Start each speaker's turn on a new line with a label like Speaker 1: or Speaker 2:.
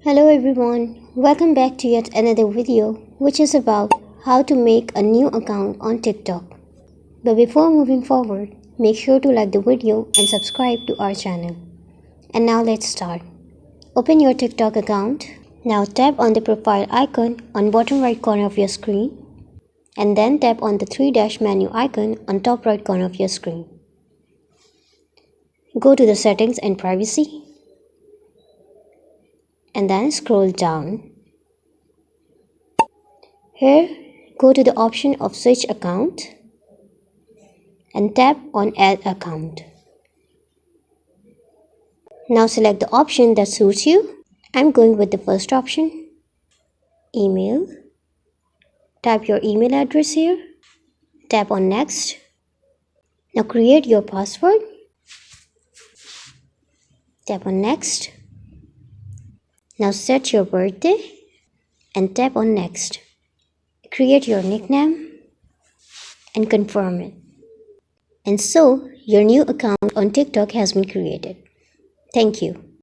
Speaker 1: Hello everyone, welcome back to yet another video which is about how to make a new account on TikTok. But before moving forward, make sure to like the video and subscribe to our channel. And now let's start. Open your TikTok account. Now tap on the profile icon on bottom right corner of your screen and then tap on the three dash menu icon on top right corner of your screen. Go to the settings and privacy and then scroll down. Here, go to the option of switch account and tap on add account. Now select the option that suits you. I'm going with the first option, email. Type your email address here. Tap on next. Now create your password. Tap on next. Now set your birthday and tap on next. Create your nickname and confirm it. And so your new account on TikTok has been created. Thank you.